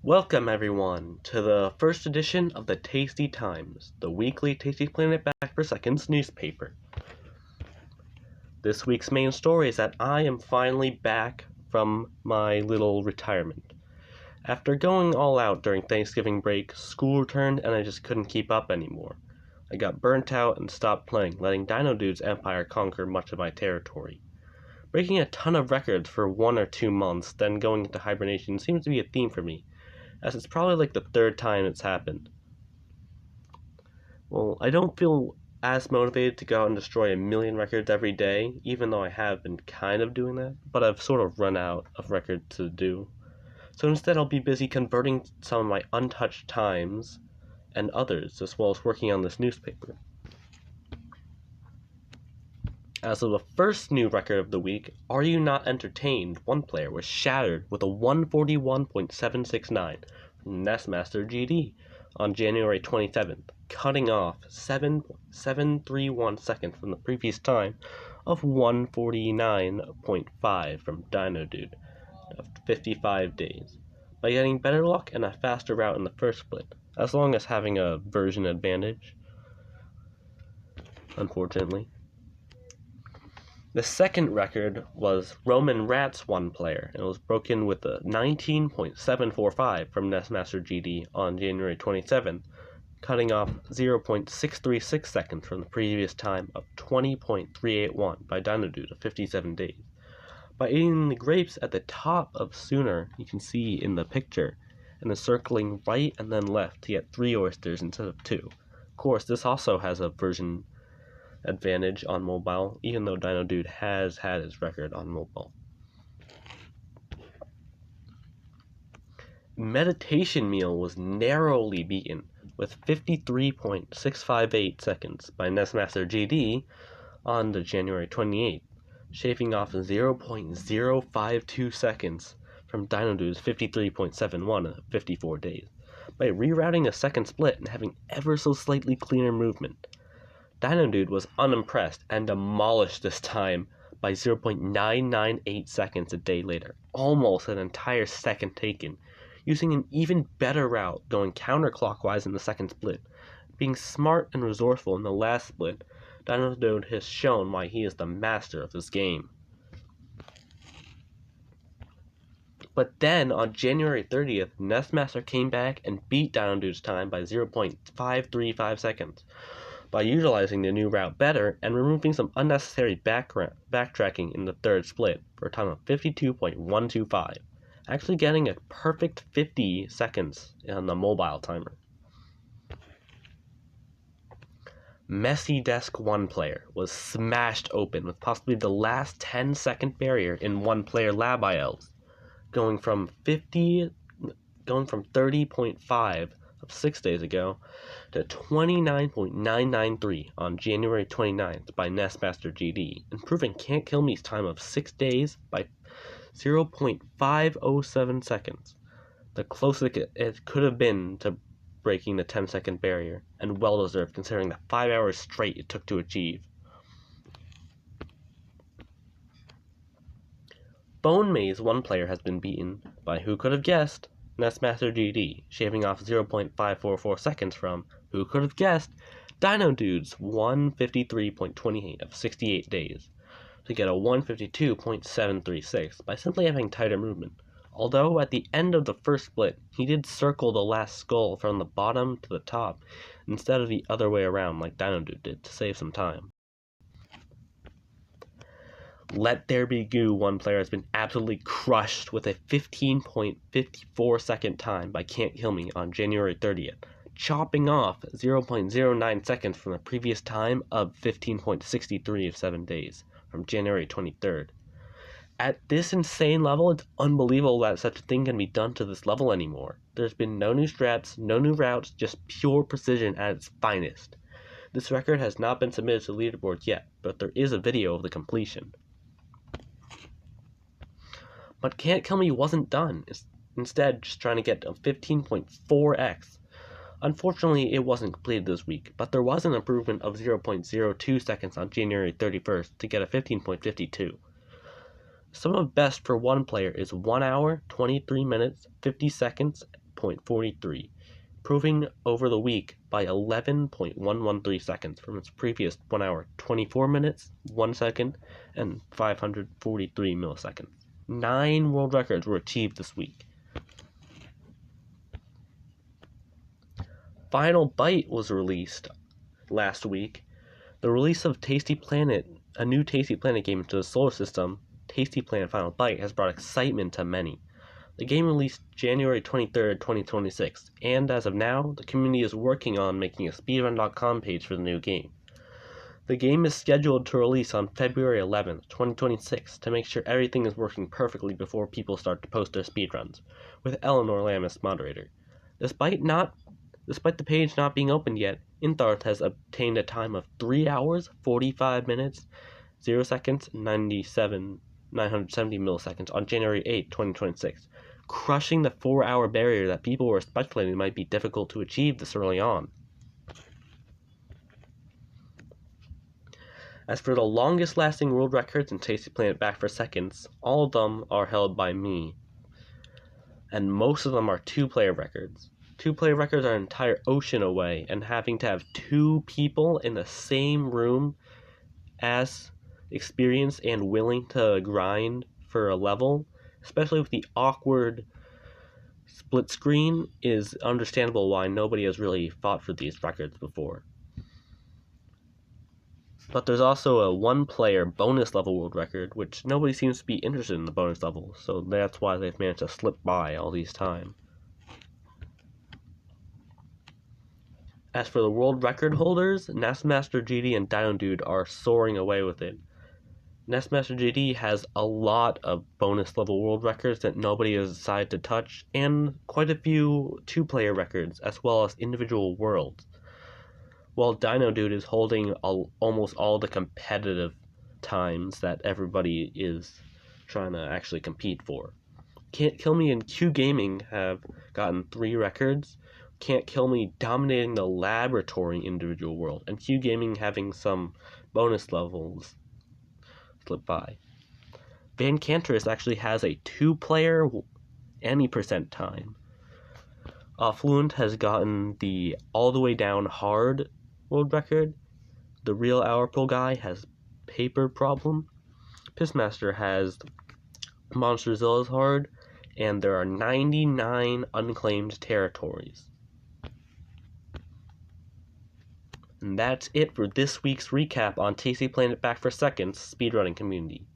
Welcome everyone to the first edition of the Tasty Times, the weekly Tasty Planet Back per Seconds newspaper. This week's main story is that I am finally back from my little retirement. After going all out during Thanksgiving break, school returned and I just couldn't keep up anymore. I got burnt out and stopped playing, letting Dino Dude's empire conquer much of my territory. Breaking a ton of records for 1 or 2 months, then going into hibernation seems to be a theme for me, as it's probably like the third time it's happened. Well, I don't feel as motivated to go out and destroy 1,000,000 records every day, even though I have been kind of doing that, but I've sort of run out of records to do. So instead I'll be busy converting some of my untouched times and others, as well as working on this newspaper. As of the first new record of the week, Are You Not Entertained? One player was shattered with a 141.769 from Nestmaster GD on January 27th, cutting off 7.731 seconds from the previous time of 149.5 from Dino Dude of 55 days, by getting better luck and a faster route in the first split, as long as having a version advantage, unfortunately. The second record was Roman Rat's one player, and it was broken with a 19.745 from Nestmaster GD on January 27th, cutting off 0.636 seconds from the previous time of 20.381 by Dino Dude of 57 days. By eating the grapes at the top of Sooner, you can see in the picture, and then circling right and then left to get 3 oysters instead of 2. Of course, this also has a version advantage on mobile, even though Dino Dude has had his record on mobile. Meditation Meal was narrowly beaten with 53.658 seconds by Nestmaster GD on the January 28th, shaving off 0.052 seconds from Dino Dude's 53.71 of 54 days, by rerouting a second split and having ever so slightly cleaner movement. Dino Dude was unimpressed and demolished this time by 0.998 seconds a day later, almost an entire second taken, using an even better route going counterclockwise in the second split. Being smart and resourceful in the last split, Dino Dude has shown why he is the master of this game. But then, on January 30th, Nestmaster came back and beat Dino Dude's time by 0.535 seconds, by utilizing the new route better and removing some unnecessary backtracking in the third split for a time of 52.125, actually getting a perfect 50 seconds on the mobile timer. Messy Desk 1 player was smashed open with possibly the last 10-second barrier in one-player lab ILs, going from 30.5 of 6 days ago to 29.993 on January 29th by Nestmaster GD, improving Can't Kill Me's time of 6 days by 0.507 seconds, the closest it could have been to breaking the 10-second barrier, and well-deserved considering the 5 hours straight it took to achieve. Bone Maze 1 player has been beaten by, who could have guessed, Nestmaster GD, shaving off 0.544 seconds from, who could have guessed, Dino Dude's 153.28 of 68 days, to get a 152.736 by simply having tighter movement. Although at the end of the first split, he did circle the last skull from the bottom to the top, instead of the other way around like Dino Dude did to save some time. Let There Be Goo 1 player has been absolutely crushed with a 15.54 second time by Can't Kill Me on January 30th, chopping off 0.09 seconds from the previous time of 15.63 of 7 days from January 23rd. At this insane level, it's unbelievable that such a thing can be done to this level anymore. There's been no new strats, no new routes, just pure precision at its finest. This record has not been submitted to leaderboards yet, but there is a video of the completion. But Can't Kill Me wasn't done, instead just trying to get a 15.4x. Unfortunately, it wasn't completed this week, but there was an improvement of 0.02 seconds on January 31st to get a 15.52. Sum of best for one player is 1 hour, 23 minutes, 50 seconds, 9.43, improving over the week by 11.113 seconds from its previous 1 hour, 24 minutes, 1 second, and 543 milliseconds. 9 world records were achieved this week. Final Bite was released last week. The release of Tasty Planet, a new Tasty Planet game into the solar system, Tasty Planet Final Bite, has brought excitement to many. The game released January 23rd, 2026, and as of now, the community is working on making a speedrun.com page for the new game. The game is scheduled to release on February 11th, 2026, to make sure everything is working perfectly before people start to post their speedruns, with Eleanor Lamb as moderator. Despite the page not being opened yet, Intharth has obtained a time of 3 hours, 45 minutes, 0 seconds, 970 milliseconds on January 8, 2026, crushing the 4-hour barrier that people were speculating might be difficult to achieve this early on. As for the longest lasting world records in Tasty Planet Back for Seconds, all of them are held by me, and most of them are 2-player records. 2-player records are an entire ocean away, and having to have 2 people in the same room as experienced and willing to grind for a level, especially with the awkward split screen, is understandable why nobody has really fought for these records before. But there's also a 1-player bonus level world record, which nobody seems to be interested in the bonus level, so that's why they've managed to slip by all these time. As for the world record holders, Nestmaster GD and Dino Dude are soaring away with it. Nestmaster GD has a lot of bonus level world records that nobody has decided to touch, and quite a few 2-player records, as well as individual worlds. While Dino Dude is holding almost all the competitive times that everybody is trying to actually compete for. Can't Kill Me and Q Gaming have gotten 3 records. Can't Kill Me dominating the laboratory individual world, and Q Gaming having some bonus levels slip by. Van Cantorus actually has a 2-player any percent time. Fluent has gotten the all the way down hard world record. The Real Hourpool guy has Paper Problem. Pissmaster has Monsterzilla's hard, and there are 99 unclaimed territories. And that's it for this week's recap on Tasty Planet Back for Seconds speedrunning community.